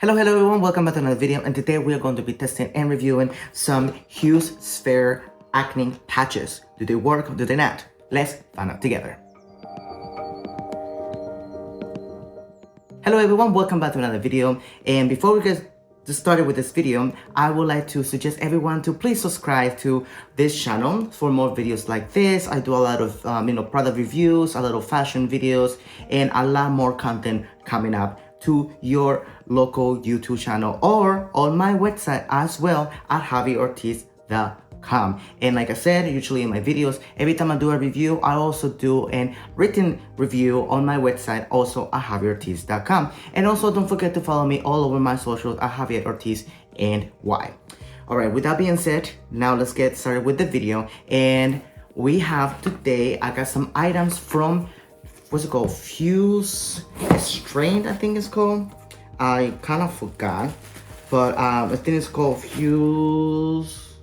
Hello everyone, welcome back to another video, and today we are going to be testing and reviewing some Huse Sphere acne patches. Do they work or do they not? Let's find out together. Hello everyone, welcome back to another video, and before we get started with this video, I would like to suggest everyone to please subscribe to this channel for more videos like this. I do a lot of product reviews, a lot of fashion videos, and a lot more content coming up to your local YouTube channel or on my website as well at javierortiz.com. And like I said, usually in my videos, every time I do a review, I also do a written review on my website, also at javierortiz.com. And also don't forget to follow me all over my socials at Javier Ortiz and why. All right, with that being said, now let's get started with the video. And we have today, I got some items from, what's it called? Huse Sphere, I think it's called. I kind of forgot, but I think it's called Huse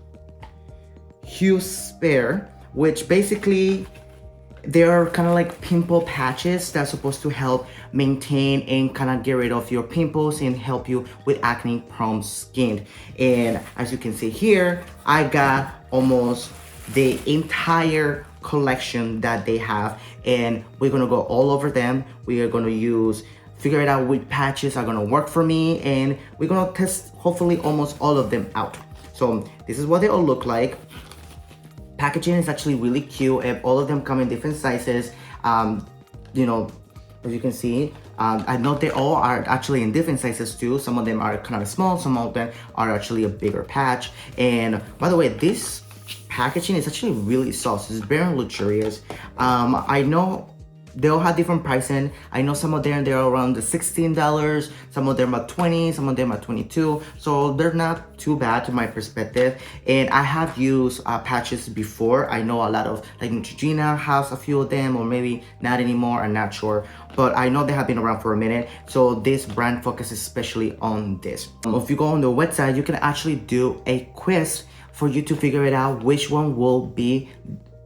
Sphere, which basically they're kind of like pimple patches that's supposed to help maintain and kind of get rid of your pimples and help you with acne prone skin. And as you can see here, I got almost the entire collection that they have, and we're gonna go all over them. We are gonna figure it out which patches are gonna work for me, and we're gonna test hopefully almost all of them out. So this is what they all look like. Packaging is actually really cute, and all of them come in different sizes. As you can see, I know they all are actually in different sizes too. Some of them are kind of small, some of them are actually a bigger patch. And by the way, this packaging is actually really soft. It's very luxurious. I know they all have different pricing. I know some of them, they're around the $16, some of them are 20, some of them are 22. So they're not too bad to my perspective. And I have used patches before. I know a lot of, like Neutrogena has a few of them, or maybe not anymore, I'm not sure. But I know they have been around for a minute. So this brand focuses especially on this. If you go on the website, you can actually do a quiz for you to figure it out which one will be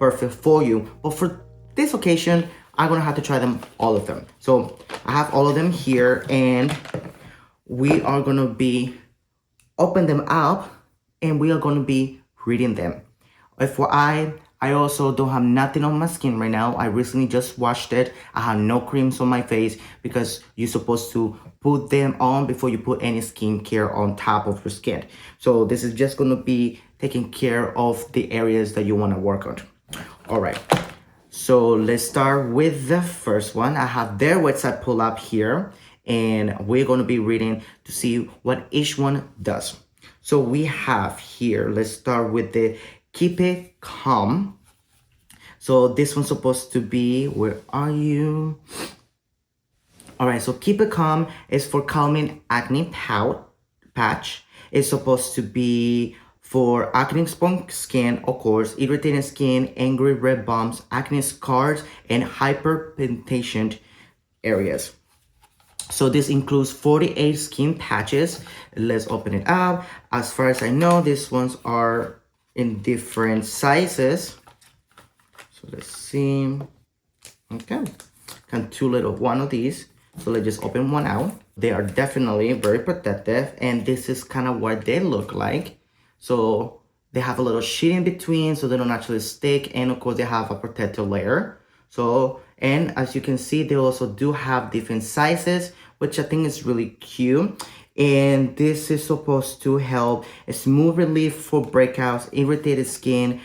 perfect for you. But for this occasion, I'm gonna have to try them, all of them. So I have all of them here, and we are gonna be open them up, and we are gonna be reading them. FYI, I also don't have nothing on my skin right now. I recently just washed it. I have no creams on my face because you're supposed to put them on before you put any skincare on top of your skin. So this is just gonna be taking care of the areas that you wanna work on. All right. So let's start with the first one. I have their website pulled up here, and we're going to be reading to see what each one does. So we have here, let's start with the Keep It Calm. So this one's supposed to be, where are you? All right, so Keep It Calm is for calming acne patch. It's supposed to be for acne prone skin, of course, irritated skin, angry red bumps, acne scars, and hyperpigmentation areas. So this includes 48 skin patches. Let's open it up. As far as I know, these ones are in different sizes. So let's see. Okay, got two little one of these. So let's just open one out. They are definitely very protective, and this is kind of what they look like. So they have a little sheet in between so they don't actually stick, and of course they have a protective layer. So, and as you can see, they also do have different sizes, which I think is really cute. And this is supposed to help a smooth relief for breakouts, irritated skin,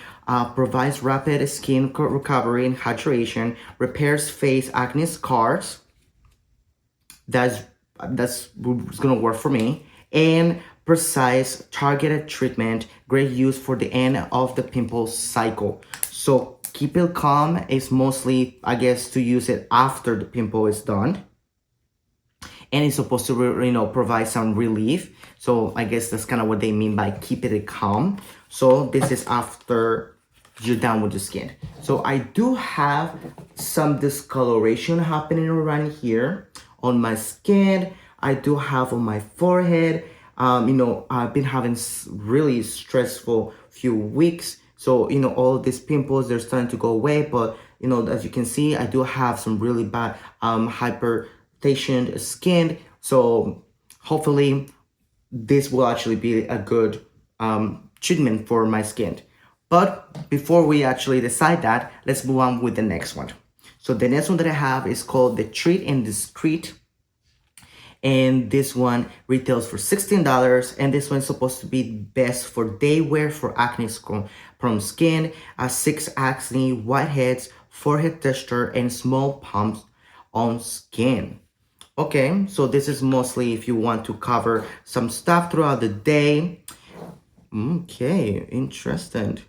provides rapid skin recovery and hydration, repairs face acne scars. That's gonna work for me. And precise targeted treatment, great use for the end of the pimple cycle. So Keep It Calm is mostly, I guess, to use it after the pimple is done, and it's supposed to provide some relief. So I guess that's kind of what they mean by Keep It Calm. So this is after you're done with the skin. So I do have some discoloration happening around here on my skin. I do have on my forehead. I've been having really stressful few weeks. So, all of these pimples, they're starting to go away. But, as you can see, I do have some really bad hyperpigmentation skin. So hopefully this will actually be a good treatment for my skin. But before we actually decide that, let's move on with the next one. So the next one that I have is called the Treat and Discreet, and this one retails for $16, and this one's supposed to be best for day wear for acne prone skin, 6 acne, whiteheads, forehead texture, and small bumps on skin. Okay, so this is mostly if you want to cover some stuff throughout the day. Okay, interesting.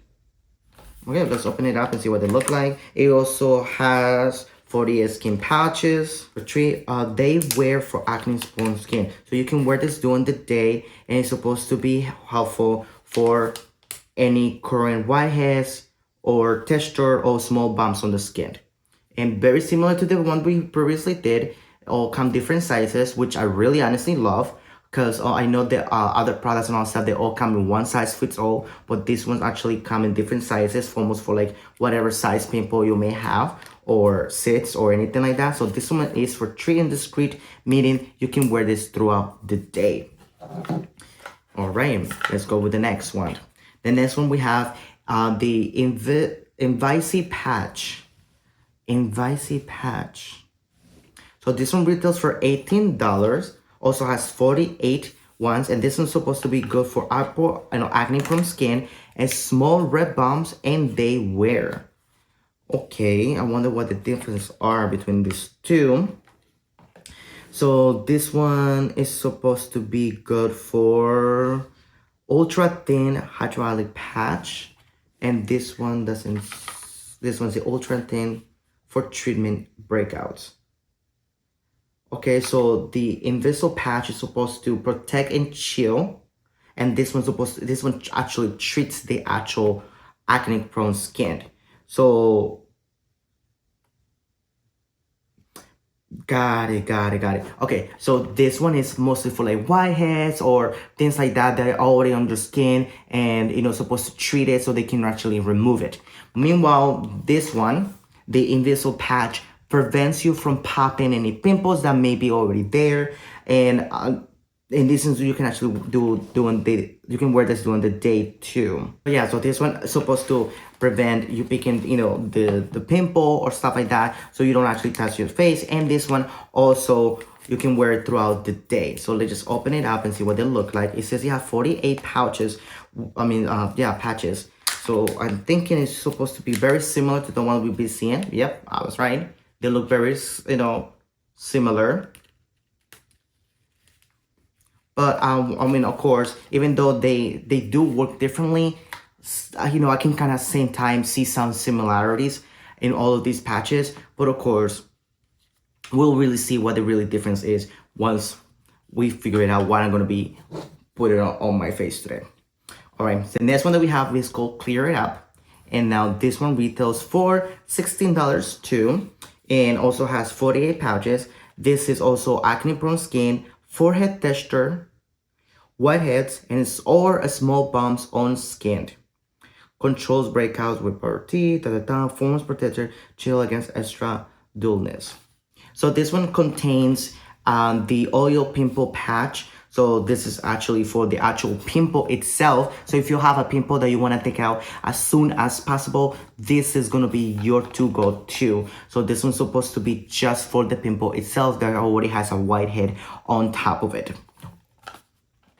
Okay, let's open it up and see what they look like. It also has 40 skin patches for 3 day wear for acne prone skin. So you can wear this during the day, and it's supposed to be helpful for any current whiteheads or texture or small bumps on the skin. And very similar to the one we previously did, all come different sizes, which I really honestly love, because I know the other products and all stuff, they all come in one size fits all, but these ones actually come in different sizes for almost for like whatever size pimple you may have or sits or anything like that. So this one is for Treat and Discreet, meaning you can wear this throughout the day. All right, let's go with the next one. The next one we have the Invisi Patch. Invisi Patch. So this one retails for $18. Also has 48 ones, and this one's supposed to be good for acne prone skin and small red bumps and day wear. Okay, I wonder what the differences are between these two. So this one is supposed to be good for ultra thin hydraulic patch, and this one doesn't. This one's the ultra thin for treatment breakouts. Okay, so the Invisible Patch is supposed to protect and chill, and this one actually treats the actual acne prone skin. So got it. Okay, so this one is mostly for like whiteheads or things like that that are already on your skin, and supposed to treat it so they can actually remove it. Meanwhile, this one, the Invisible Patch, prevents you from popping any pimples that may be already there, and in this sense you can actually you can wear this during the day too. But yeah, so this one is supposed to prevent you picking the pimple or stuff like that, so you don't actually touch your face. And this one also you can wear it throughout the day. So let's just open it up and see what they look like. It says you have 48 pouches, patches. So I'm thinking it's supposed to be very similar to the one we've been seeing. Yep, I was right. They look very, similar. But, of course, even though they do work differently, I can kind of same time see some similarities in all of these patches. But, of course, we'll really see what the really difference is once we figure it out what I'm going to be putting on my face today. All right, so the next one that we have is called Clear It Up. And now this one retails for $16 too, and also has 48 pouches. This is also acne prone skin, forehead texture, whiteheads, and or small bumps on skin. Controls breakouts with priority, forms protector, chill against extra dullness. So this one contains the oil pimple patch. So this is actually for the actual pimple itself. So if you have a pimple that you want to take out as soon as possible, this is going to be your to-go-to. So this one's supposed to be just for the pimple itself that already has a whitehead on top of it.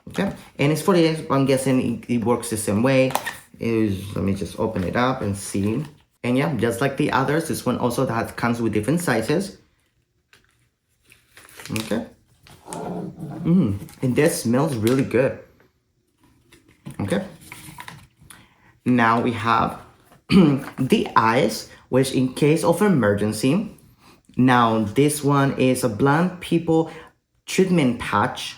Okay, and it's 48. I'm guessing it works the same way. Let me just open it up and see. And yeah, just like the others, this one also comes with different sizes. Okay. And this smells really good. Okay. Now we have the eyes, which in case of emergency. Now this one is a blind people treatment patch.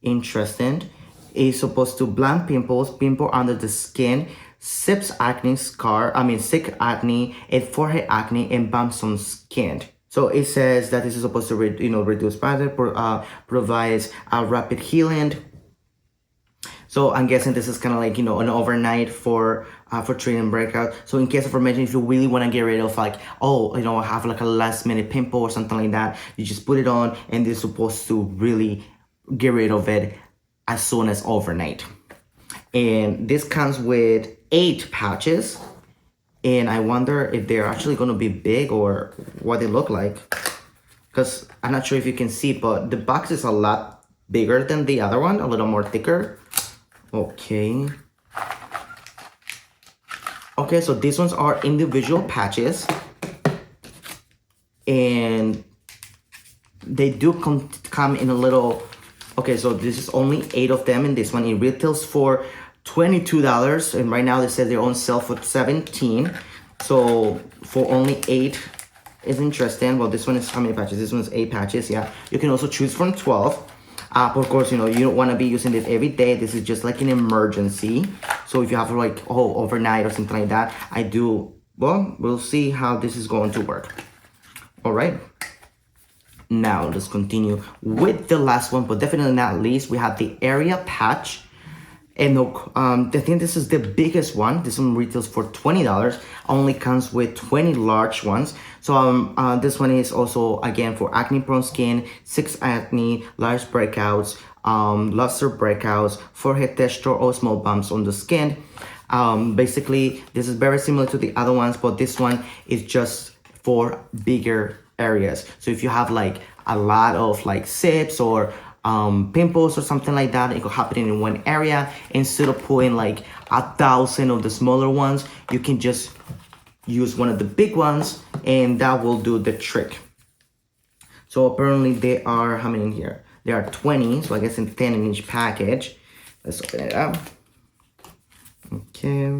Interesting. It's supposed to blind pimples, pimple under the skin, sick acne, and forehead acne, and bumps on skin. So it says that this is supposed to reduce pattern, provides a rapid healing. So I'm guessing this is kind of like an overnight for treating breakout. So in case of emergency, if you really want to get rid of have like a last minute pimple or something like that, you just put it on, and it's supposed to really get rid of it as soon as overnight. And this comes with 8 patches, and I wonder if they're actually going to be big or what they look like, because I'm not sure if you can see, but the box is a lot bigger than the other one, a little more thicker. Okay, so these ones are individual patches, and they do come in a little. Okay, so this is only 8 of them in this one. It retails for $22, and right now they said they're on sale for $17. So for only 8 is interesting. Well, this one is how many patches? This one's 8 patches. Yeah, you can also choose from 12. But of course, you know, you don't want to be using this every day. This is just like an emergency. So if you have like overnight or something like that, well, we'll see how this is going to work. All right. Now let's continue with the last one, but definitely not least, we have the area patch. And I think this is the biggest one. This one retails for $20. Only comes with 20 large ones. So this one is also again for acne prone skin, 6 acne, large breakouts, luster breakouts, forehead texture, or small bumps on the skin. Basically, this is very similar to the other ones, but this one is just for bigger areas. So if you have like a lot of like sips or pimples or something like that, it could happen in one area. Instead of putting like 1,000 of the smaller ones, you can just use one of the big ones, and that will do the trick. So apparently there are, how many in here? There are 20, so I guess in 10 in each package. Let's open it up. Okay.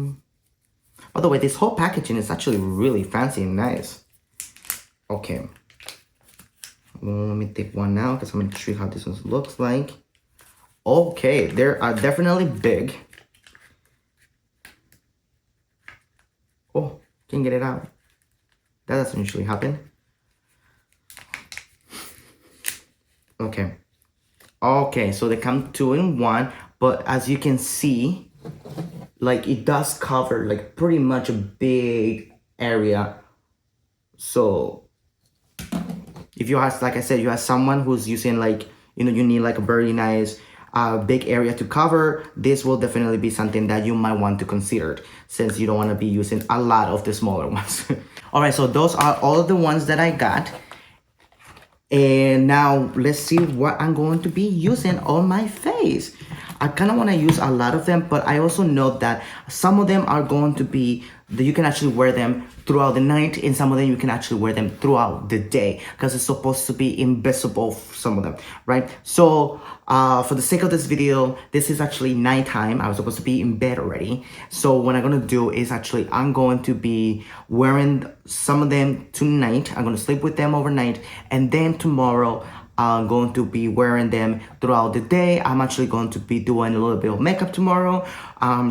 By the way, this whole packaging is actually really fancy and nice. Okay. Well, let me take one now because I'm going to show you how this one looks like. Okay, they are definitely big. Oh, can't get it out. That doesn't usually happen. Okay, so they come 2 in 1, but as you can see, like it does cover like pretty much a big area. So if you have, like I said, you have someone who's using like, you know, you need like a very nice big area to cover, this will definitely be something that you might want to consider, since you don't want to be using a lot of the smaller ones. All right, so those are all of the ones that I got. And now let's see what I'm going to be using on my face. I kind of want to use a lot of them, but I also know that some of them are going to be that you can actually wear them throughout the night, and some of them you can actually wear them throughout the day, because it's supposed to be invisible for some of them, right? So for the sake of this video, this is actually nighttime. I was supposed to be in bed already. So what I'm gonna do is actually I'm going to be wearing some of them tonight. I'm gonna sleep with them overnight, and then tomorrow I'm going to be wearing them throughout the day. I'm actually going to be doing a little bit of makeup tomorrow.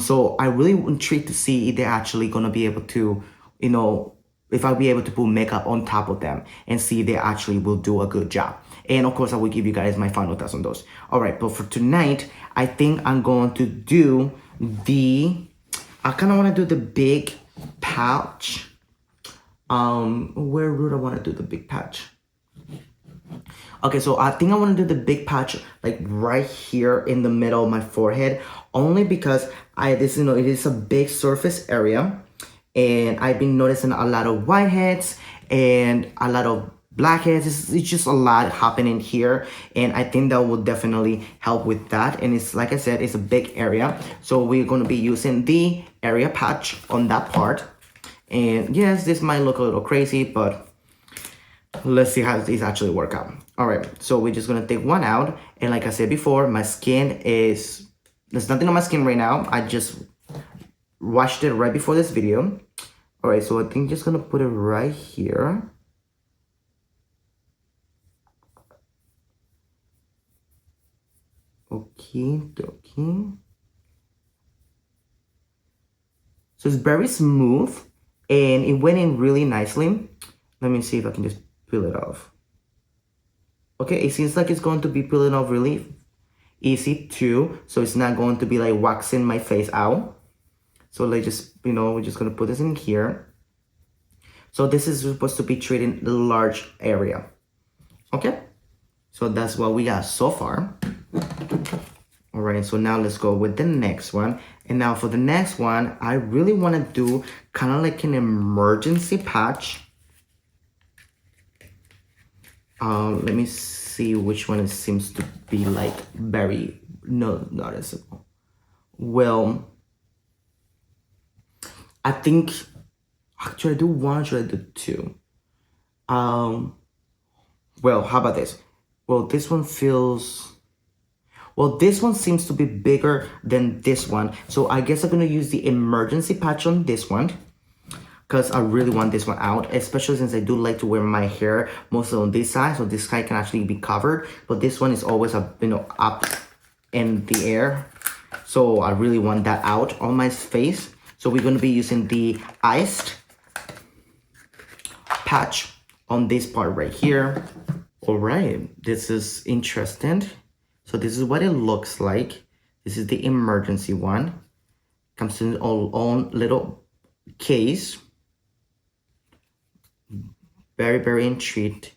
So I really intrigued to see if they're actually going to be able to, you know, if I'll be able to put makeup on top of them and see if they actually will do a good job. And of course, I will give you guys my final thoughts on those. All right, but for tonight, I think I'm going to do I kind of want to do the big pouch. Where would I want to do the big patch? Okay, so I think I want to do the big patch like right here in the middle of my forehead, only because it is a big surface area, and I've been noticing a lot of whiteheads and a lot of blackheads. It's just a lot happening here, and I think that will definitely help with that. And it's like I said, it's a big area, so we're going to be using the area patch on that part. And yes, this might look a little crazy, but let's see how these actually work out. All right, so we're just gonna take one out, and like I said before, my skin there's nothing on my skin right now. I just washed it right before this video. All right, so I think just gonna put it right here. Okay. So it's very smooth, and it went in really nicely. Let me see if I can just peel it off. Okay, it seems like it's going to be peeling off really easy too, so it's not going to be like waxing my face out. So like just, you know, we're just gonna put this in here. So this is supposed to be treating the large area. Okay, so that's what we got so far. All right, so now let's go with the next one. And now for the next one, I really want to do kind of like an emergency patch. Let me see which one it seems to be like very noticeable. Well, I think, should I do one or should I do two? Well, how about this? Well, this one feels, well, this one seems to be bigger than this one. So I guess I'm gonna use the emergency patch on this one because I really want this one out, especially since I do like to wear my hair mostly on this side. So this side can actually be covered, but this one is always up, up in the air. So I really want that out on my face. So we're gonna be using the iced patch on this part right here. All right, this is interesting. So this is what it looks like. This is the emergency one. Comes in its own little case. Very, very intrigued.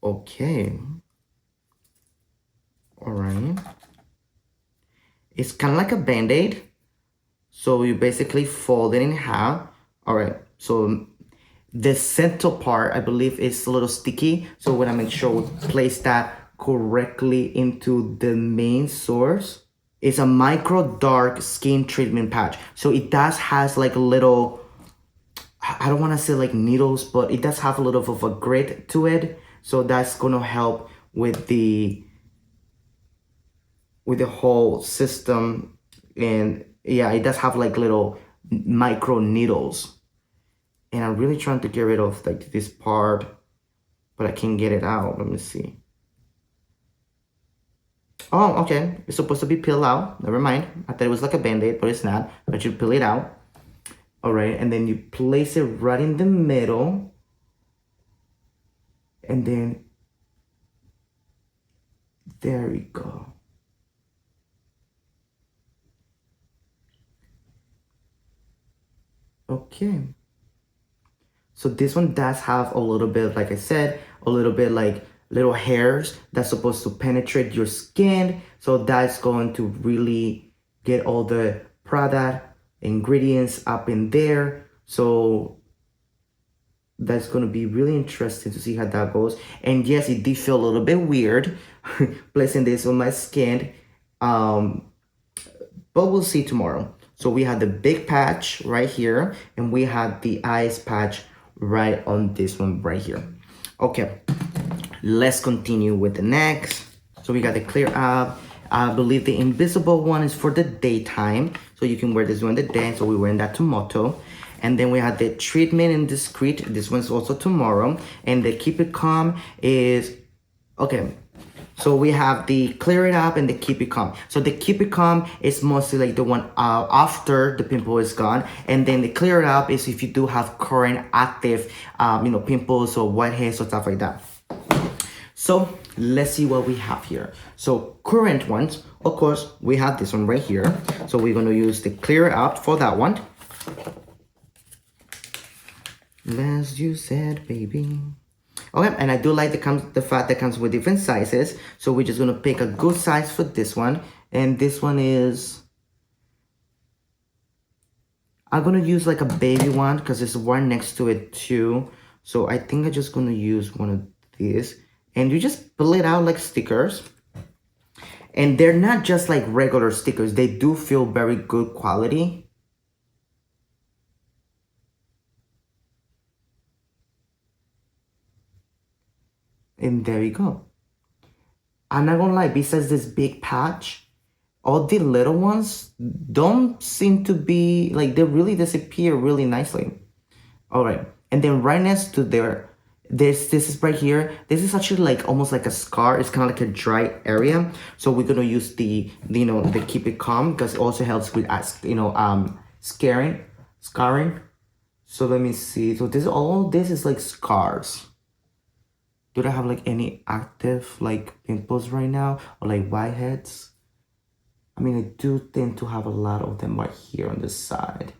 Okay. All right. It's kind of like a band-aid. So you basically fold it in half. All right, so the center part, I believe, is a little sticky. So we're gonna make sure we place that correctly into the main source. It's a micro dark skin treatment patch. So it does has like a little, I don't want to say like needles, but it does have a little of a grit to it. So that's gonna help with the whole system. And yeah, it does have like little micro needles. And I'm really trying to get rid of like this part, but I can't get it out. Let me see. Oh, okay. It's supposed to be peeled out. Never mind. I thought it was like a band-aid, but it's not. But you peel it out. All right, and then you place it right in the middle. And then there we go. Okay. So this one does have a little bit, like I said, a little bit like little hairs that's supposed to penetrate your skin. So that's going to really get all the product ingredients up in there. So that's going to be really interesting to see how that goes. And yes, it did feel a little bit weird placing this on my skin. But we'll see tomorrow. So we had the big patch right here, and we had the ice patch right on this one right here. Okay, let's continue with the next. So we got the clear up. I believe the invisible one is for the daytime, so you can wear this during the day. So we're wearing that tomorrow. And then we had the treatment and discreet. This one's also tomorrow. And the keep it calm is, okay, so we have the clear it up and the keep it calm. So the keep it calm is mostly like the one after the pimple is gone. And then the clear it up is if you do have current active, pimples or whiteheads or stuff like that. So let's see what we have here. So current ones, of course, we have this one right here. So we're going to use the clear it up for that one. Let's use it, baby. Okay, and I do like the fact that comes with different sizes. So we're just gonna pick a good size for this one. And this one is, I'm gonna use like a baby one because there's one next to it too. So I think I'm just gonna use one of these. And you just pull it out like stickers. And they're not just like regular stickers. They do feel very good quality. And there you go. I'm not gonna lie, besides this big patch, all the little ones don't seem to be, like, they really disappear really nicely. All right, and then right next to there, this is right here. This is actually like almost like a scar. It's kind of like a dry area. So we're gonna use the keep it calm because it also helps with scarring. So let me see. So all this is like scars. Do I have like any active like pimples right now or like whiteheads? I mean, I do tend to have a lot of them right here on the side.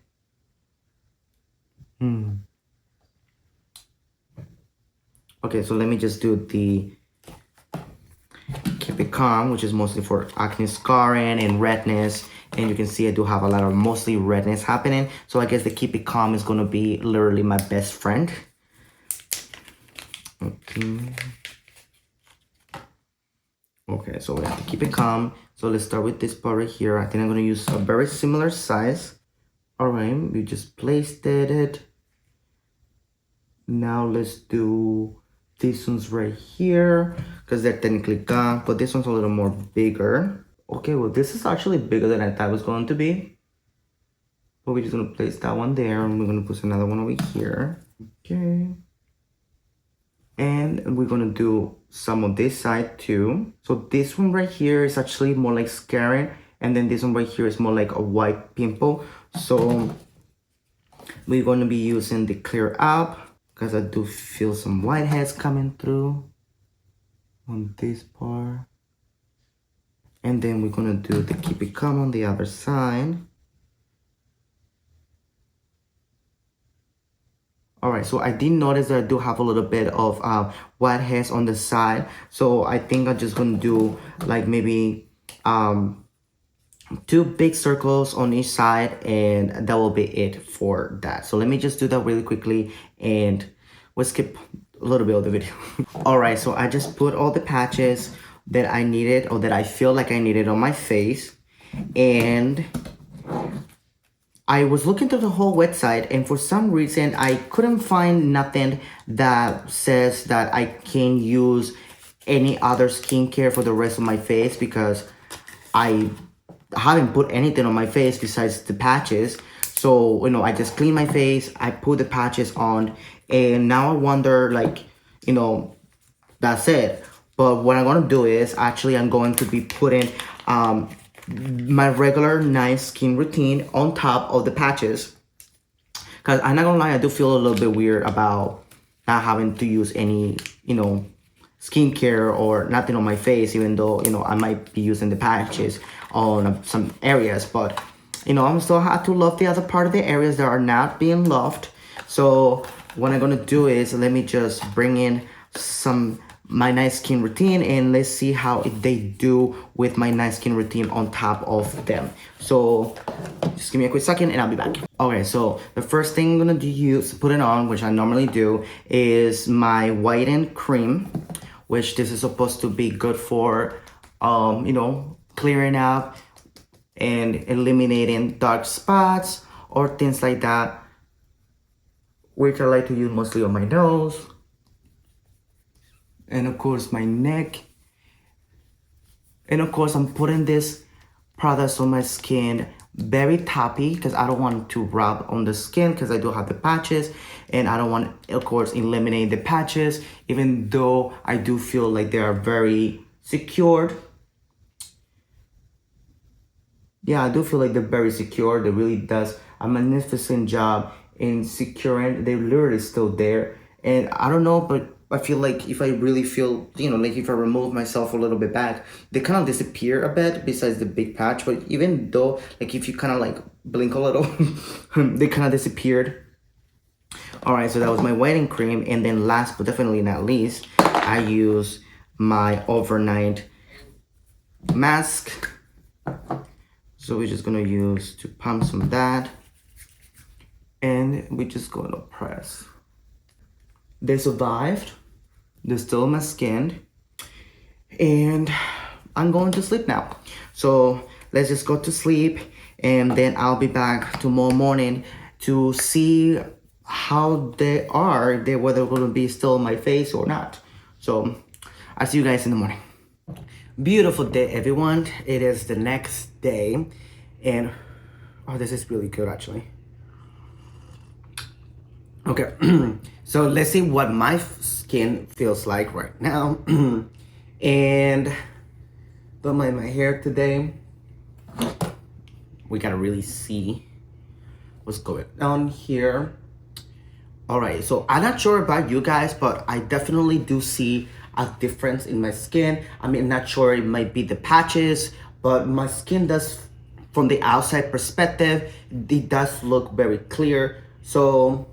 Okay, so let me just do the keep Keep It Calm, which is mostly for acne scarring and redness. And you can see I do have a lot of mostly redness happening. So I guess the Keep It Calm is gonna be literally my best friend. Okay, so we have to Keep It Calm. So let's start with this part right here. I think I'm gonna use a very similar size. All right, we just placed it. Now let's do these ones right here because they're technically gone, but this one's a little more bigger. Okay, well, this is actually bigger than I thought it was going to be. But we're just gonna place that one there, and we're gonna put another one over here. Okay. And we're gonna do some on this side too. So this one right here is actually more like scarring, and then this one right here is more like a white pimple. So we're gonna be using the Clear Up because I do feel some whiteheads coming through on this part. And then we're gonna do the Keep It Calm on the other side. All right, so I did notice that I do have a little bit of whiteheads on the side. So I think I'm just gonna do like maybe 2 big circles on each side, and that will be it for that. So let me just do that really quickly, and we'll skip a little bit of the video. All right, so I just put all the patches that I needed, or that I feel like I needed, on my face. And I was looking through the whole website, and for some reason I couldn't find nothing that says that I can use any other skincare for the rest of my face, because I haven't put anything on my face besides the patches. So, you know, I just clean my face, I put the patches on, and now I wonder, like, you know, that's it. But what I'm gonna do is, actually, I'm going to be putting my regular nice skin routine on top of the patches. Because I'm not gonna lie, I do feel a little bit weird about not having to use any, you know, skincare or nothing on my face, even though, you know, I might be using the patches on some areas. But, you know, I'm still have to love the other part of the areas that are not being loved. So what I'm gonna do is, let me just bring in my nice skin routine, and let's see how they do with my nice skin routine on top of them. So just give me a quick second and I'll be back. Okay, so the first thing I'm gonna put it on, which I normally do, is my whitened cream, which this is supposed to be good for, you know, clearing up and eliminating dark spots or things like that, which I like to use mostly on my nose. And of course my neck. And of course I'm putting this product on my skin very toppy, because I don't want to rub on the skin, because I do have the patches, and I don't want, of course, eliminate the patches, even though I do feel like they are very secured. Yeah, I do feel like they're very secure. They really does a magnificent job in securing. They're literally still there. And I don't know, but I feel like if I really feel, you know, like if I remove myself a little bit back, they kind of disappear a bit besides the big patch. But even though, like, if you kind of like blink a little, they kind of disappeared. All right, so that was my whitening cream. And then last but definitely not least, I use my overnight mask. So we're just gonna use 2 pumps of that. And we're just gonna press. They survived. They're still in my skin. And I'm going to sleep now. So let's just go to sleep, and then I'll be back tomorrow morning to see how they are, whether they're gonna be still in my face or not. So I'll see you guys in the morning. Beautiful day, everyone. It is the next day, and oh, this is really good actually. Okay, so let's see what my skin feels like right now. And done my hair today. We gotta really see what's going on here. All right, so I'm not sure about you guys, but I definitely do see a difference in my skin. I mean, not sure, it might be the patches, but my skin does, from the outside perspective, it does look very clear. So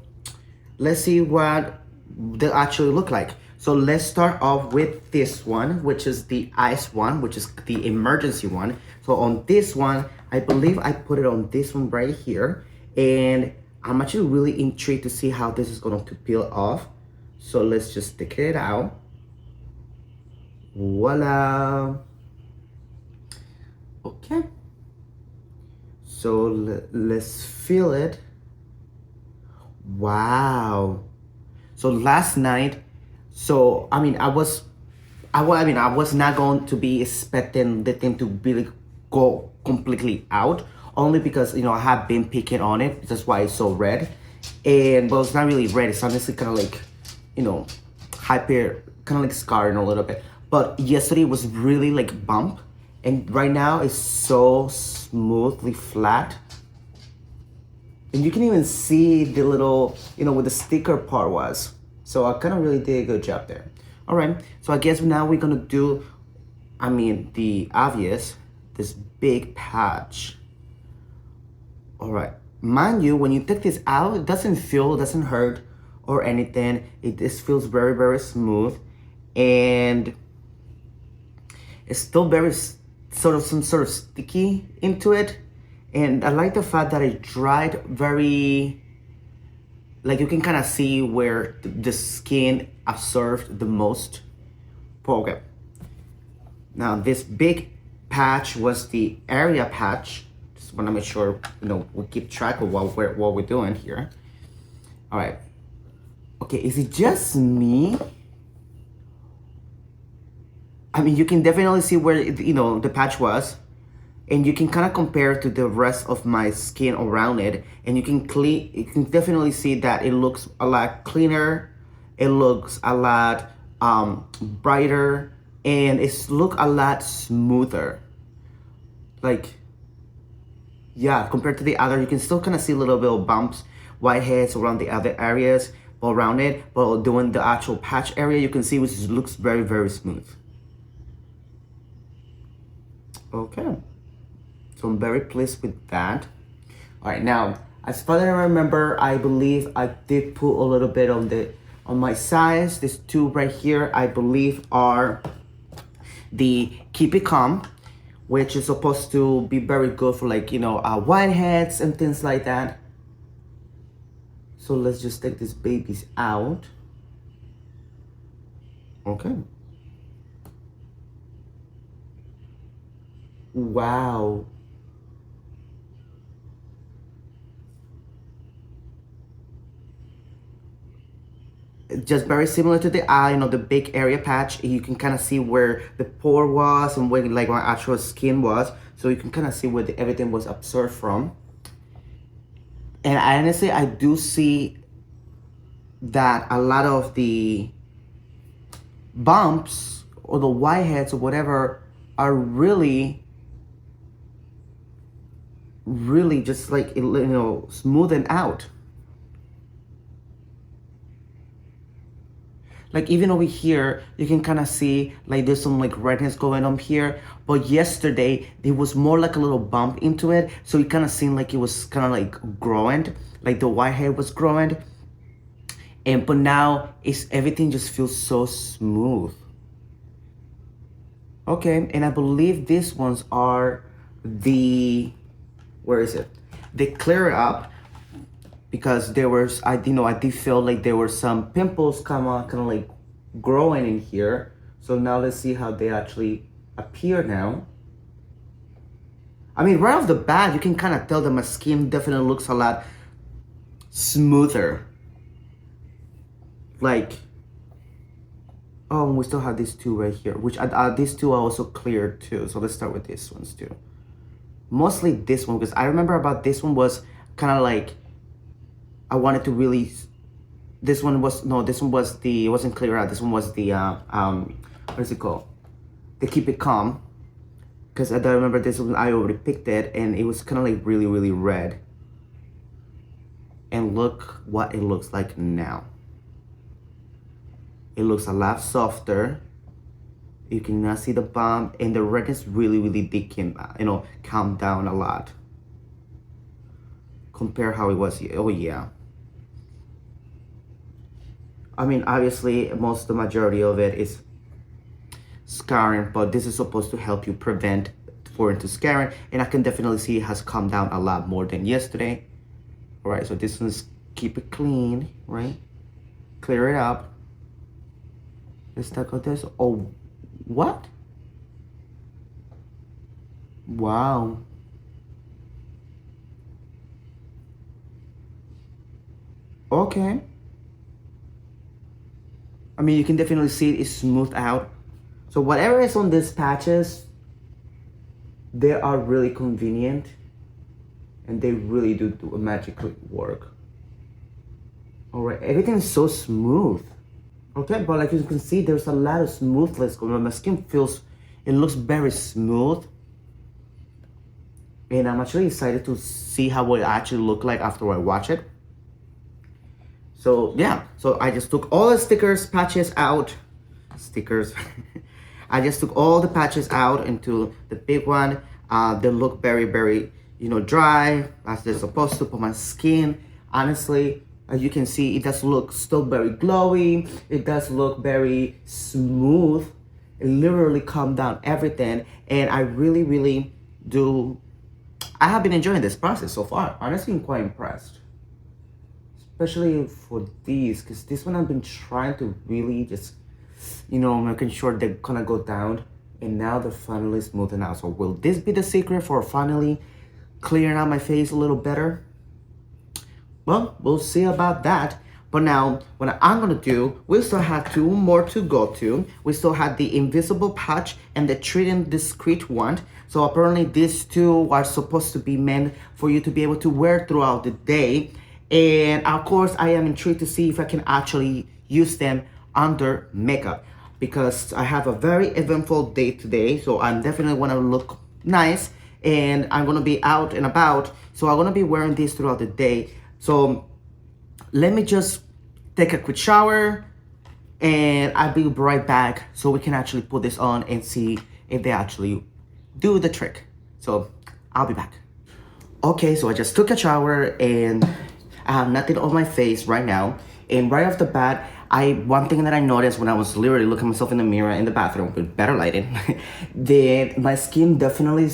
let's see what they actually look like. So let's start off with this one, which is the ice one, which is the emergency one. So on this one, I believe I put it on this one right here. And I'm actually really intrigued to see how this is going to peel off. So let's just stick it out. Voila. Okay. So let's feel it. Wow. So last night, so I mean, I was not going to be expecting the thing to really go completely out, only because I have been picking on it. That's why it's so red, and but it's not really red. It's honestly kind of like, hyper, kind of like scarring a little bit. But yesterday was really like bump, and right now it's so smoothly flat. And you can even see the little, where the sticker part was. So I kind of really did a good job there. All right, so I guess now we're gonna do, the obvious, this big patch. All right, mind you, when you take this out, it doesn't hurt or anything. It just feels very, very smooth. And it's still very some sort of sticky into it. And I like the fact that it dried very, like you can kind of see where the skin absorbed the most. Okay. Now this big patch was the area patch. Just want to make sure, we keep track of what we're doing here. All right. Okay, is it just me? You can definitely see where, the patch was. And you can kind of compare to the rest of my skin around it, and you can definitely see that it looks a lot cleaner. It looks a lot brighter, and it's look a lot smoother. Like, yeah, compared to the other, you can still kind of see a little bit of bumps, whiteheads around the other areas around it, but doing the actual patch area, you can see which looks very, very smooth. Okay. So I'm very pleased with that. All right, now, as far as I remember, I believe I did put a little bit on my sides. These two right here, I believe are the Keep It Calm, which is supposed to be very good for like, whiteheads and things like that. So let's just take these babies out. Okay. Wow. Just very similar to the eye, the big area patch. You can kind of see where the pore was and where like my actual skin was. So you can kind of see where everything was absorbed from. And honestly, I do see that a lot of the bumps or the whiteheads or whatever are really just like, smoothing out. Like even over here, you can kind of see like there's some like redness going on here. But yesterday, there was more like a little bump into it. So it kind of seemed like it was kind of like growing, like the whitehead was growing. But now everything just feels so smooth. Okay, and I believe these ones are where is it? They clear up. Because there was, I did feel like there were some pimples kind of like growing in here. So now let's see how they actually appear now. Right off the bat, you can kind of tell that my skin definitely looks a lot smoother. Like, oh, and we still have these two right here, which these two are also clear too. So let's start with these ones too. Mostly this one, because I remember about this one was kind of like, I wanted to really, it wasn't clear out. This one was the, what is it called? The Keep It Calm. Because I remember this one, I already picked it and it was kind of like really, really red. And look what it looks like now. It looks a lot softer. You can now see the bump and the redness really, really did calm down a lot. Compare how it was. Oh yeah. I mean, obviously, the majority of it is scarring, but this is supposed to help you prevent for into scarring, and I can definitely see it has come down a lot more than yesterday. All right, so this one's keep it clean, right? Clear it up. Let's talk about this. Oh, what? Wow. Okay. I mean, you can definitely see it is smoothed out. So whatever is on these patches, they are really convenient and they really do magically work. All right, everything is so smooth. Okay, but like you can see, there's a lot of smoothness going on. My skin it looks very smooth. And I'm actually excited to see how it actually look like after I watch it. So yeah, so I just took all the patches out. I just took all the patches out into the big one. They look very, very, dry as they're supposed to for my skin. Honestly, as you can see, it does look still very glowy. It does look very smooth. It literally calmed down everything. And I really, really do. I have been enjoying this process so far. Honestly, I'm quite impressed. Especially for these, because this one I've been trying to really just, making sure they're gonna go down. And now they're finally smoothing out. So will this be the secret for finally clearing out my face a little better? Well, we'll see about that. But now, what I'm gonna do, we still have two more to go to. We still have the invisible patch and the treat and discreet one. So apparently these two are supposed to be meant for you to be able to wear throughout the day. And of course, I am intrigued to see if I can actually use them under makeup, because I have a very eventful day today. So I'm definitely want to look nice and I'm going to be out and about. So I'm going to be wearing these throughout the day. So let me just take a quick shower and I'll be right back so we can actually put this on and see if they actually do the trick. So I'll be back. Okay, so I just took a shower and I have nothing on my face right now. And right off the bat, one thing that I noticed when I was literally looking at myself in the mirror in the bathroom with better lighting, that my skin definitely,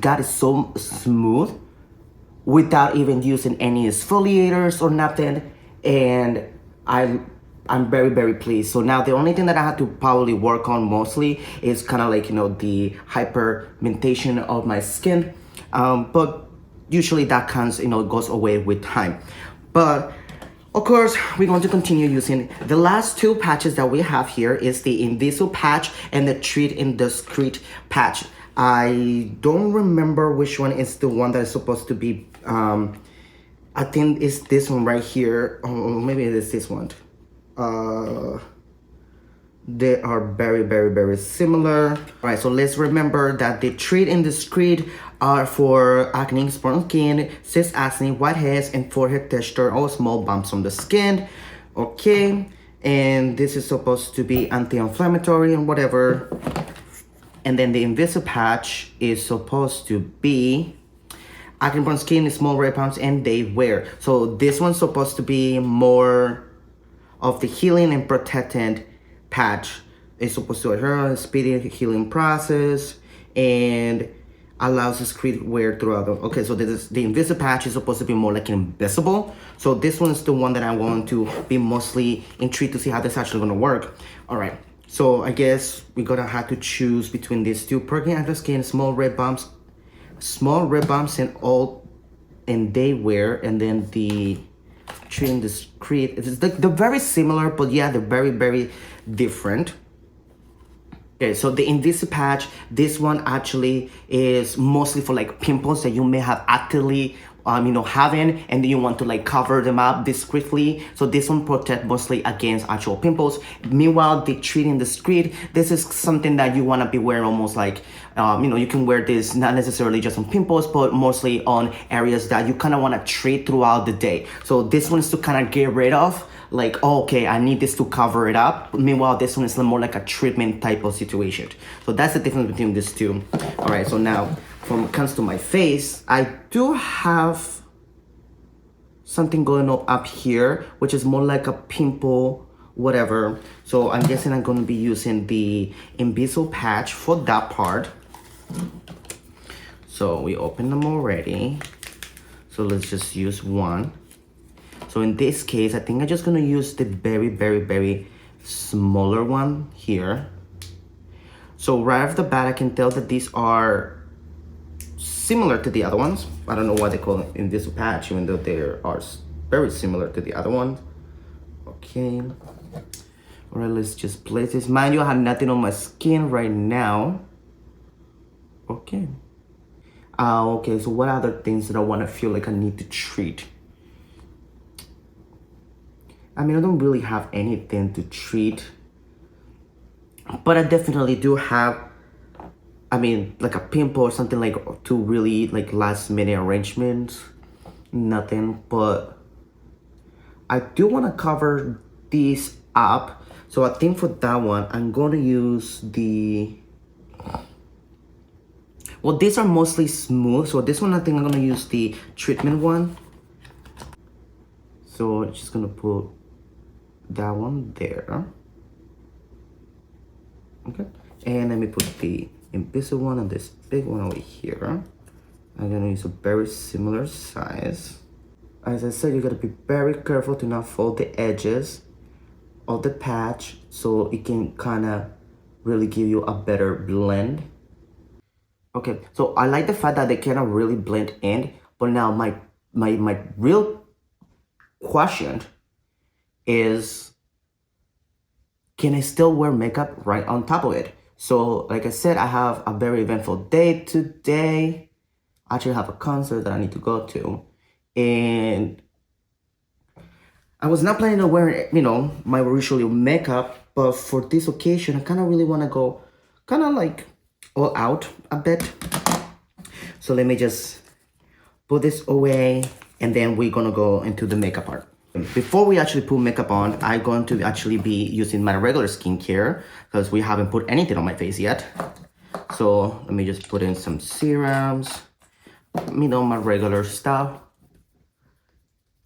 got it so smooth without even using any exfoliators or nothing. And I'm very, very pleased. So now the only thing that I have to probably work on mostly is kind of like, the hyperpigmentation of my skin. But usually that comes, goes away with time. But of course, we're going to continue using the last two patches that we have here is the Invisible patch and the Treat and Discreet patch. I don't remember which one is the one that is supposed to be, I think it's this one right here. Or maybe it is this one. They are very, very, very similar. All right, so let's remember that the Treat and Discreet are for acne, prone skin, cyst acne, whiteheads, and forehead texture or small bumps on the skin. Okay, and this is supposed to be anti-inflammatory and whatever. And then the Invisible patch is supposed to be acne prone skin, small red bumps, and day wear. So this one's supposed to be more of the healing and protectant patch. It's supposed to have a speedy healing process and allows discreet wear throughout the. Okay, so this is the Invisible patch is supposed to be more like invisible. So this one is the one that I want to be mostly intrigued to see how this actually gonna work. All right, so I guess we're gonna have to choose between these two: perking under skin, small red bumps and all in day wear, and then the Treat and Discreet. They're very similar, but yeah, they're very, very different. Okay, so the Invisible patch, this one actually is mostly for like pimples that you may have actively having, and then you want to like cover them up discreetly. So this one protects mostly against actual pimples. Meanwhile, the Treat and Discreet, this is something that you want to be wearing almost like, you can wear this not necessarily just on pimples, but mostly on areas that you kind of want to treat throughout the day. So this one is to kind of get rid of, like, oh, okay, I need this to cover it up. Meanwhile, this one is more like a treatment type of situation. So that's the difference between these two. All right, so now when it comes to my face, I do have something going up here, which is more like a pimple, whatever. So I'm guessing I'm going to be using the Huse patch for that part. So we opened them already. So let's just use one. So in this case, I think I'm just gonna use the very smaller one here. So right off the bat, I can tell that these are similar to the other ones. I don't know why they call it Huse patch, even though they are very similar to the other ones. Okay. All right, let's just place this. Mind you, I have nothing on my skin right now. Okay. Okay, so what other things that I want to feel like I need to treat? I mean, I don't really have anything to treat, but I definitely do have, I mean, like a pimple or something like to really like last minute arrangements. Nothing, but I do want to cover these up. So I think for that one, I'm going to use the, well, these are mostly smooth. So this one, I think I'm going to use the treatment one. So I'm just going to put that one there. Okay. And let me put the invisible one and this big one over here. I'm going to use a very similar size. As I said, you got to be very careful to not fold the edges of the patch so it can kind of really give you a better blend. Okay, so I like the fact that they cannot really blend in, but now my real question is, can I still wear makeup right on top of it? So like I said, I have a very eventful day today. I actually have a concert that I need to go to, and I was not planning on wearing, you know, my usual makeup, but for this occasion, I kind of really want to go kind of like all out a bit. So let me just put this away, and then we're going to go into the makeup part. Before we actually put makeup on, I'm going to actually be using my regular skincare because we haven't put anything on my face yet. So let me just put in some serums, you know, my regular stuff.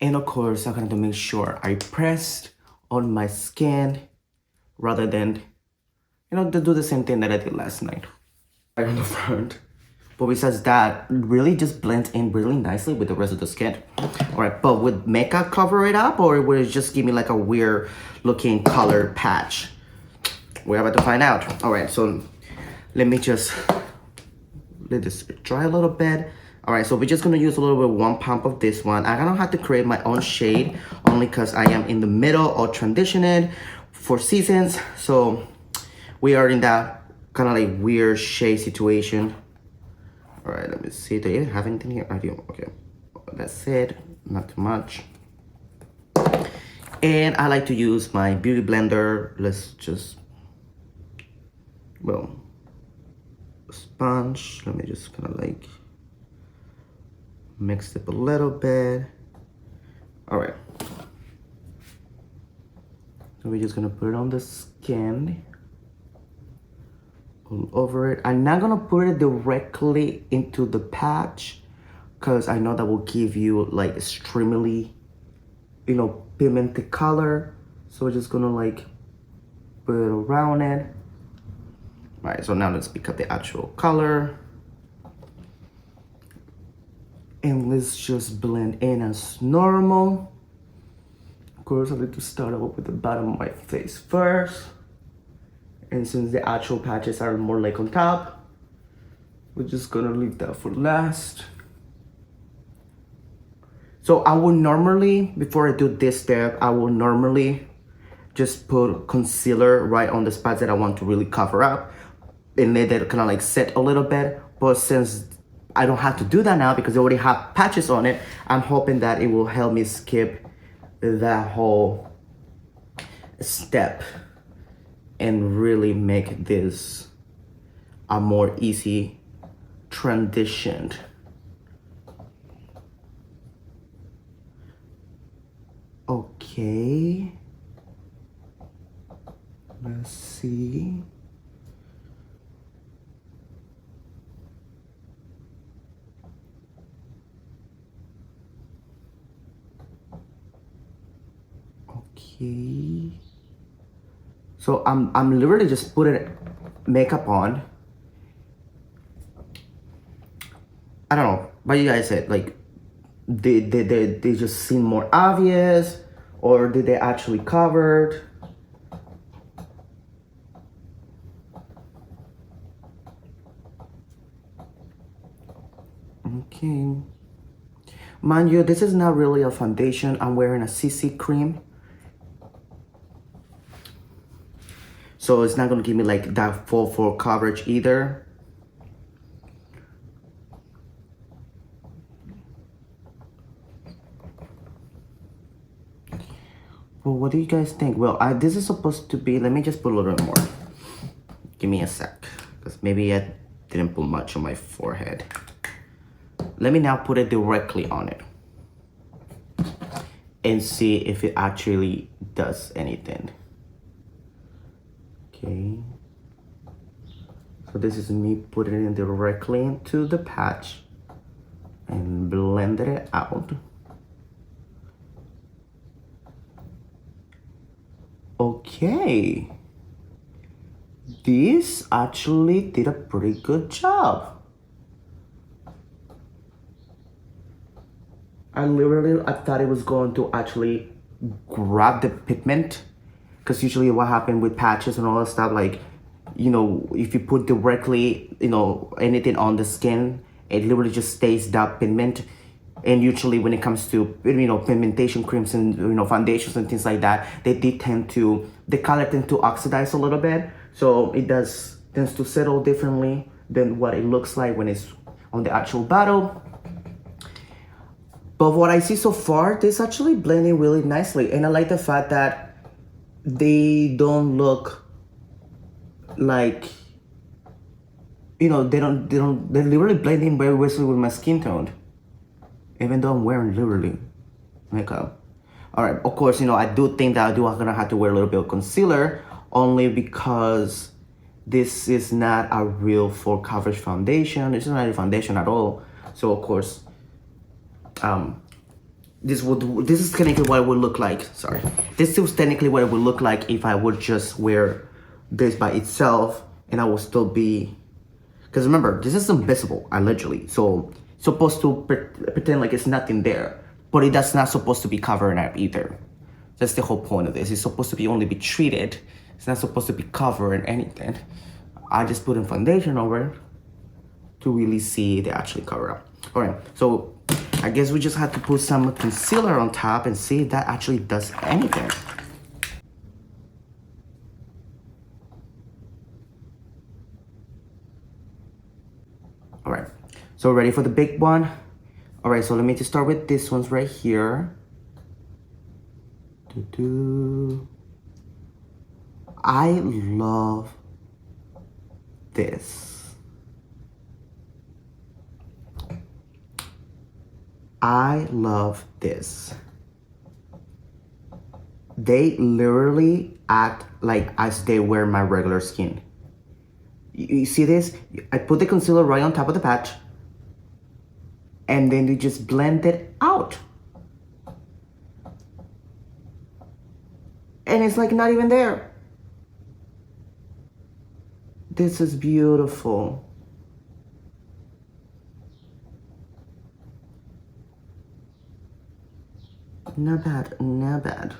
And of course, I'm going to make sure I pressed on my skin rather than, you know, to do the same thing that I did last night. Right on the front. But besides that, really just blends in really nicely with the rest of the skin. All right, but would makeup cover it up, or would it just give me like a weird looking colored patch? We're about to find out. All right, so let me just let this dry a little bit. All right, so we're just gonna use a little bit, 1 pump of this one. I don't have to create my own shade only because I am in the middle of transitioning for seasons. So we are in that kind of like weird shade situation. All right, let me see. Do you have anything here? I do. Okay, that's it. Not too much. And I like to use my beauty blender. Let's just, well, sponge. Let me just kind of like mix it a little bit. All right. So we're just gonna put it on the skin, all over it. I'm not gonna put it directly into the patch because I know that will give you like extremely, you know, pigmented color. So we're just gonna like put it around it. All right, so now let's pick up the actual color. And let's just blend in as normal. Of course, I need to start off with the bottom of my face first. And since the actual patches are more like on top, we're just gonna leave that for last. So I will normally, before I do this step, I will normally just put concealer right on the spots that I want to really cover up and let it kind of like set a little bit. But since I don't have to do that now because I already have patches on it, I'm hoping that it will help me skip that whole step and really make this a more easy transition. Okay. Let's see. Okay. So I'm literally just putting makeup on. I don't know. What you guys said, like, they just seem more obvious, or did they actually covered? Okay. Mind you, this is not really a foundation. I'm wearing a CC cream. So it's not gonna give me like that full coverage either. Well, what do you guys think? Well, this is supposed to be, let me just put a little bit more. Give me a sec, because maybe I didn't put much on my forehead. Let me now put it directly on it and see if it actually does anything. Okay. So this is me putting it directly into the patch and blend it out. Okay. This actually did a pretty good job. I thought it was going to actually grab the pigment, because usually what happened with patches and all that stuff, like, you know, if you put directly, you know, anything on the skin, it literally just stays that pigment. And usually when it comes to, you know, pigmentation creams and, you know, foundations and things like that, the color tend to oxidize a little bit. So it tends to settle differently than what it looks like when it's on the actual bottle. But what I see so far, this actually blending really nicely. And I like the fact that they don't look like, you know, they're literally blending very nicely with my skin tone, even though I'm wearing literally makeup. All right, of course, you know, I do think that I'm gonna have to wear a little bit of concealer, only because this is not a real full coverage foundation. This is not a foundation at all. So of course, this is technically what it would look like. Sorry, this is technically what it would look like if I would just wear this by itself, and I will still be, because remember, this is invisible, allegedly. So it's supposed to pretend like it's nothing there, but that's not supposed to be covering up either. That's the whole point of this. It's supposed to be only be treated. It's not supposed to be covering anything. I just put in foundation over it to really see they actually cover up. All right, so I guess we just have to put some concealer on top and see if that actually does anything. All right, so ready for the big one? All right, so let me just start with this one's right here. I love this. I love this. They literally act like as they wear my regular skin. You see this? I put the concealer right on top of the patch, and then you just blend it out. And it's like not even there. This is beautiful. Not bad, not bad.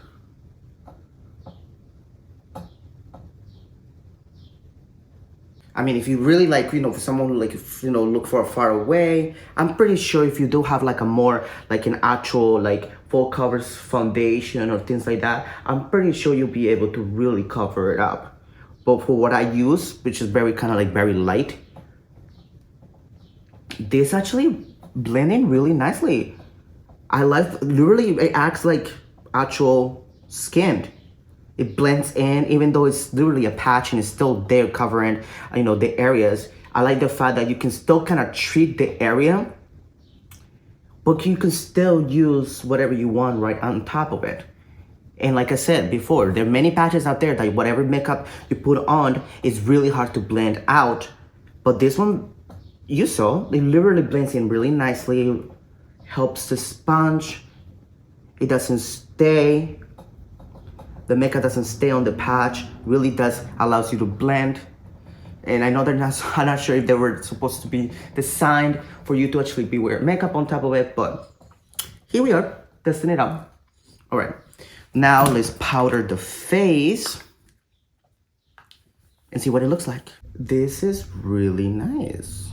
I mean, if you really like, you know, for someone who like, you know, look for far away, I'm pretty sure if you do have like a more, like an actual, like full coverage foundation or things like that, I'm pretty sure you'll be able to really cover it up. But for what I use, which is very kind of like very light, this actually blending really nicely. I like, literally it acts like actual skin. It blends in, even though it's literally a patch and it's still there covering, you know, the areas. I like the fact that you can still kind of treat the area, but you can still use whatever you want right on top of it. And like I said before, there are many patches out there that whatever makeup you put on is really hard to blend out. But this one, you saw, it literally blends in really nicely, helps the sponge, it doesn't stay. the makeup doesn't stay on the patch, really does allows you to blend. And I know they're not, I'm not sure if they were supposed to be designed for you to actually be wearing makeup on top of it, but here we are, testing it out. All right, now let's powder the face and see what it looks like. This is really nice.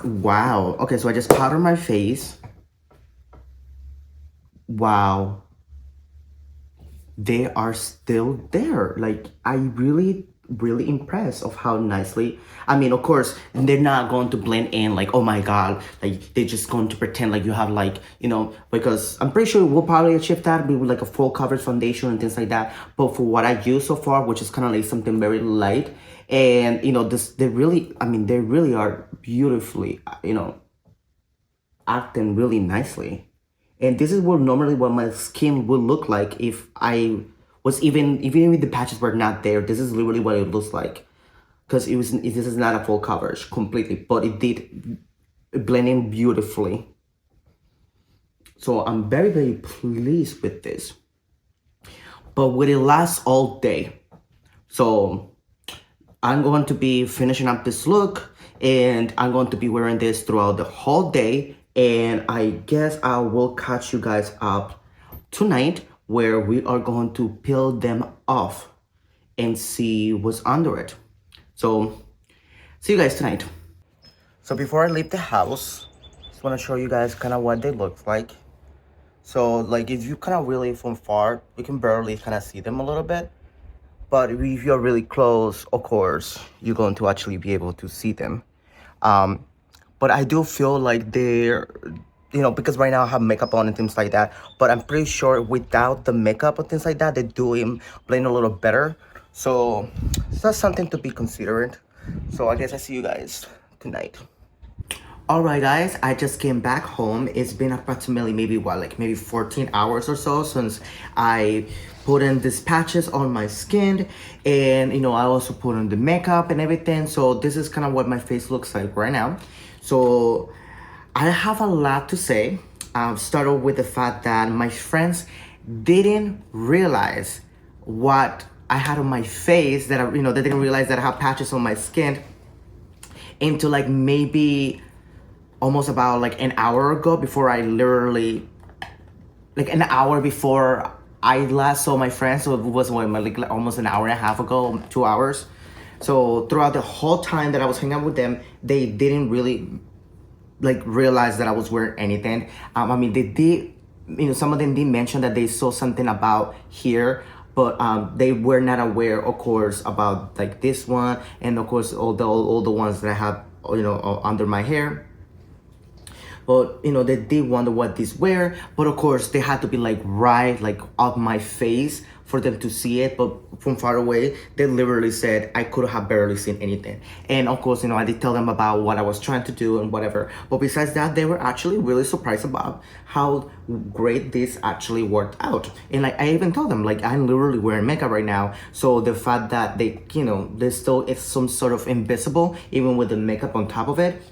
Wow, okay, so I just powdered my face. Wow. They are still there. Like, I really impressed of how nicely, I mean, of course they're not going to blend in like, oh my god, like they're just going to pretend like you have like, you know, because I'm pretty sure we'll probably achieve that with like a full coverage foundation and things like that. But for what I use so far, which is kind of like something very light, and you know, this, they really, I mean, they really are beautifully, you know, acting really nicely. And this is what normally what my skin would look like if I was even if the patches were not there. This is literally what it looks like, because this is not a full coverage completely, but it did blend in beautifully. So I'm very pleased with this. But will it last all day? So I'm going to be finishing up this look, and I'm going to be wearing this throughout the whole day. And I guess I will catch you guys up tonight, where we are going to peel them off and see what's under it. So see you guys tonight. So before I leave the house, just want to show you guys kind of what they look like. So like, if you kind of really from far, you can barely kind of see them a little bit. But if you're really close, of course, you're going to actually be able to see them. But I do feel like they're, you know, because right now I have makeup on and things like that, but I'm pretty sure without the makeup and things like that, they do blend a little better. So that's something to be considered. So I guess I see you guys tonight. All right, guys, I just came back home. It's been approximately maybe 14 hours or so since I put in these patches on my skin, and you know, I also put on the makeup and everything. So this is kind of what my face looks like right now. So I have a lot to say. I'll start off with the fact that my friends didn't realize what I had on my face, that they didn't realize that I have patches on my skin until like maybe almost about like an hour ago, before I literally, like an hour before I last saw my friends. So it was like almost an hour and a half ago, 2 hours. So throughout the whole time that I was hanging out with them, they didn't really like realize that I was wearing anything. I mean, they did, you know, some of them did mention that they saw something about here, but they were not aware, of course, about like this one, and of course all the ones that I have, you know, under my hair. But you know, they did wonder what these were, but of course they had to be like right like out my face for them to see it. But from far away, they literally said I could have barely seen anything. And of course, you know, I did tell them about what I was trying to do and whatever. But besides that, they were actually really surprised about how great this actually worked out. And like, I even told them, like, I'm literally wearing makeup right now. So the fact that they, you know, there's still it's some sort of invisible, even with the makeup on top of it,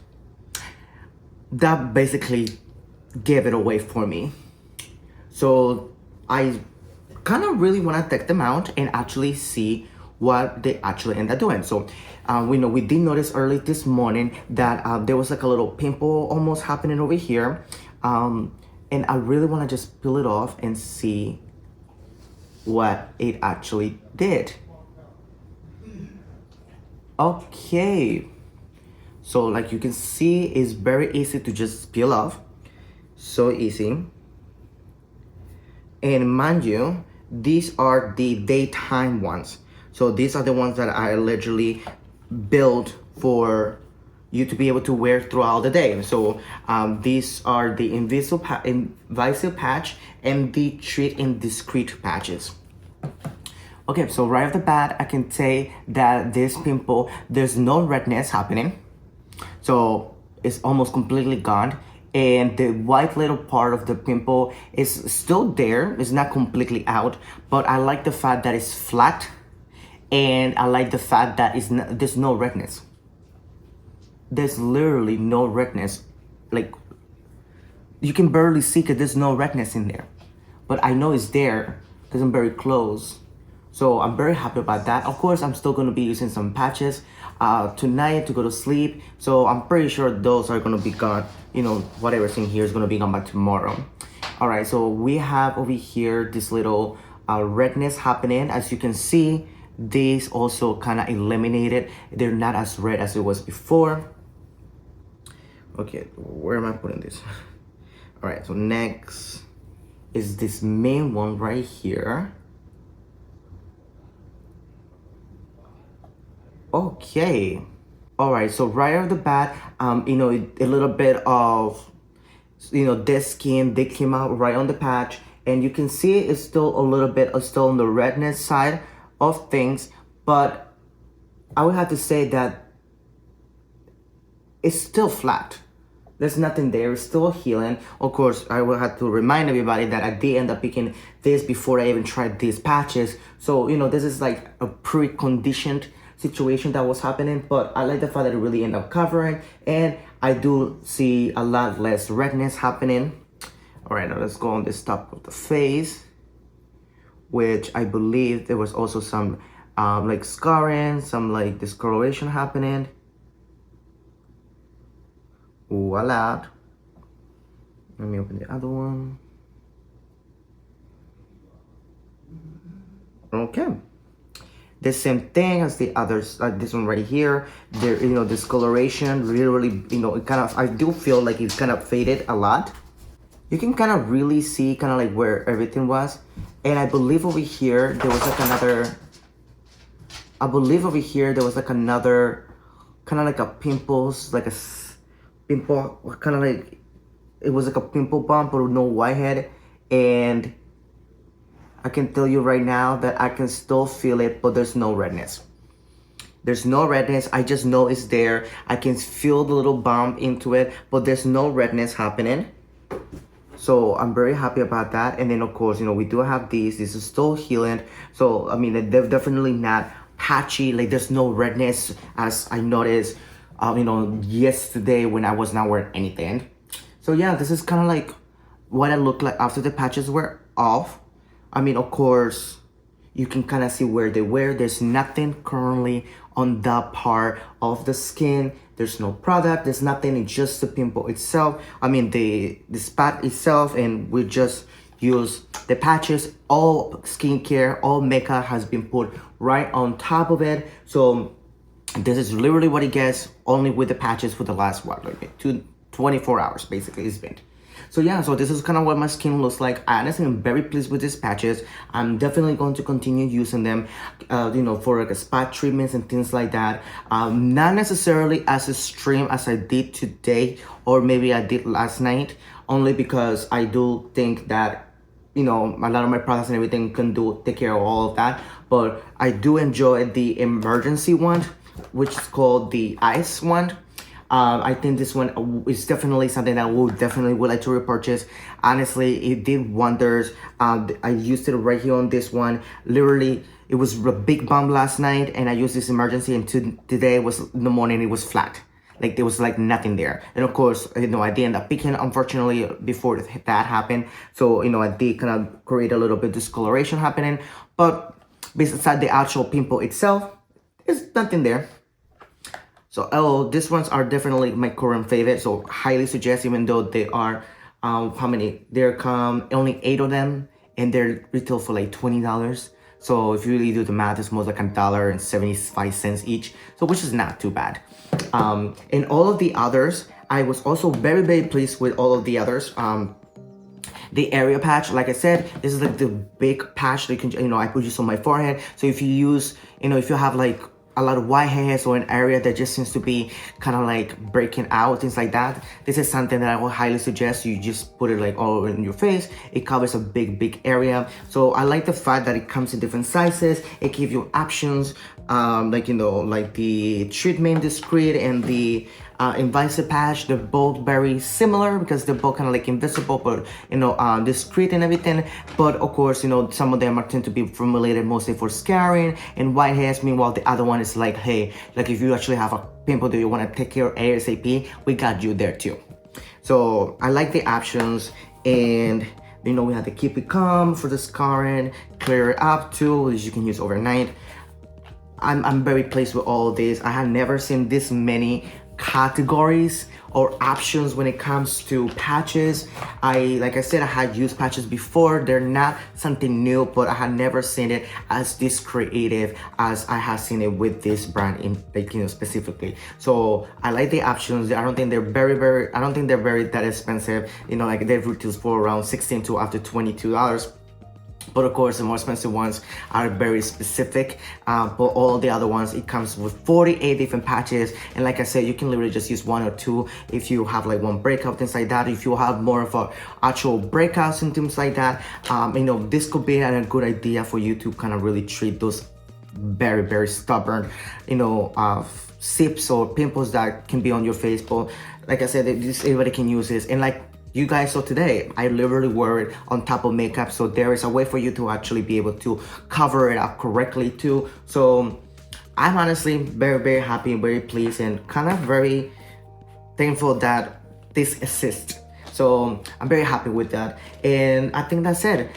that basically gave it away for me. So I kind of really want to take them out and actually see what they actually end up doing. So we did notice early this morning that there was like a little pimple almost happening over here, and I really want to just peel it off and see what it actually did. Okay, so like you can see, it's very easy to just peel off, so easy. And mind you, these are the daytime ones. So these are the ones that I literally built for you to be able to wear throughout the day. So these are the invisible patch and the treat and discreet patches. Okay, so right off the bat, I can say that this pimple, there's no redness happening. So it's almost completely gone. And the white little part of the pimple is still there. It's not completely out, but I like the fact that it's flat, and I like the fact that there's no redness. There's literally no redness. Like, you can barely see because there's no redness in there. but I know it's there because I'm very close. So I'm very happy about that. Of course, I'm still going to be using some patches tonight to go to sleep. So I'm pretty sure those are going to be gone. You know, whatever's in here is going to be gone by tomorrow. All right, so we have over here this little redness happening. As you can see, these also kind of eliminated. They're not as red as it was before. Okay, where am I putting this? All right, so next is this main one right here. Okay. All right, so right off the bat, you know, a little bit of, you know, dead skin, they came out right on the patch, and you can see it's still a little bit still on the redness side of things, but I would have to say that it's still flat. There's nothing there, it's still healing. Of course, I will have to remind everybody that I did end up picking this before I even tried these patches. So, you know, this is like a preconditioned situation that was happening, but I like the fact that it really ended up covering, and I do see a lot less redness happening. All right, now let's go on this top of the face, which I believe there was also some like scarring, some like discoloration happening. Voila. Let me open the other one. Okay. The same thing as the others, this one right here. There, you know, discoloration really, you know, it kind of, I do feel like it's kind of faded a lot. You can kind of really see kind of like where everything was. And I believe over here, there was like another, kind of like a pimples, like a pimple, kind of like, it was like a pimple bump but no whitehead. And I can tell you right now that I can still feel it, but there's no redness. There's no redness. I just know it's there. I can feel the little bump into it, but there's no redness happening. So I'm very happy about that. And then of course, you know, we do have these. This is still healing. So, I mean, they're definitely not patchy. Like there's no redness as I noticed, you know, yesterday when I was not wearing anything. So yeah, this is kind of like what I look like after the patches were off. I mean, of course, you can kind of see where they were. There's nothing currently on that part of the skin. There's no product, there's nothing, it's just the pimple itself. I mean, the spot itself, and we just use the patches. All skincare, all makeup has been put right on top of it. So this is literally what it gets, only with the patches for the last, what, like 24 hours, basically, it's been. So yeah, so this is kind of what my skin looks like. I honestly am very pleased with these patches. I'm definitely going to continue using them, you know, for like a spot treatments and things like that. Not necessarily as extreme as I did today, or maybe I did last night, only because I do think that, you know, a lot of my products and everything can take care of all of that. But I do enjoy the emergency one, which is called the ice one. I think this one is definitely something that I would like to repurchase. Honestly, it did wonders. I used it right here on this one. Literally, it was a big bump last night, and I used this emergency, and today was in the morning, it was flat. Like there was like nothing there. And of course, you know, I did end up picking, unfortunately, before that happened. So, you know, I did kind of create a little bit of discoloration happening. But besides the actual pimple itself, there's nothing there. So, these ones are definitely my current favorite. So, highly suggest, even though they are, how many? There come only 8 of them, and they're retail for like $20. So, if you really do the math, it's more like $1.75 each. So, which is not too bad. And all of the others, I was also very, very pleased with all of the others. The area patch, like I said, this is like the big patch that you can, you know, I put this on my forehead. So, if you use, you know, if you have like a lot of whiteheads or an area that just seems to be kind of like breaking out, things like that, this is something that I would highly suggest you just put it like all in your face. It covers a big area. So I like the fact that it comes in different sizes. It gives you options, like, you know, like the treatment discreet and the invasive patch. They're both very similar because they're both kind of like invisible, but, you know, discreet and everything. But of course, you know, some of them are tend to be formulated mostly for scarring and whiteheads. Meanwhile, the other one is like, hey, like if you actually have a pimple that you want to take care of ASAP, we got you there too. So I like the options. And You know, we have the Keep It Calm for the scarring, Clear It Up too, which you can use overnight. I'm very pleased with all of this. I have never seen this many categories or options when it comes to patches. Like I said, I had used patches before. They're not something new, but I had never seen it as this creative as I have seen it with this brand in, like, you know, specifically. So I like the options. I don't think they're I don't think they're very that expensive. You know, like they retail for around $16 to up to $22. But of course, the more expensive ones are very specific. But all the other ones, it comes with 48 different patches. And like I said, you can literally just use one or two if you have like one breakout, things like that. If you have more of a actual breakouts and things like that, you know, this could be a good idea for you to kind of really treat those very, very stubborn, you know, sips or pimples that can be on your face. But like I said, everybody can use this. And like you guys saw today, I literally wear it on top of makeup, so there is a way for you to actually be able to cover it up correctly too. So I'm honestly very, very happy, very pleased, and kind of very thankful that this exists. So I'm very happy with that. And I think that's it.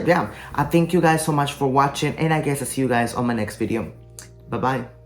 Yeah, I thank you guys so much for watching, and I guess I'll see you guys on my next video. Bye bye.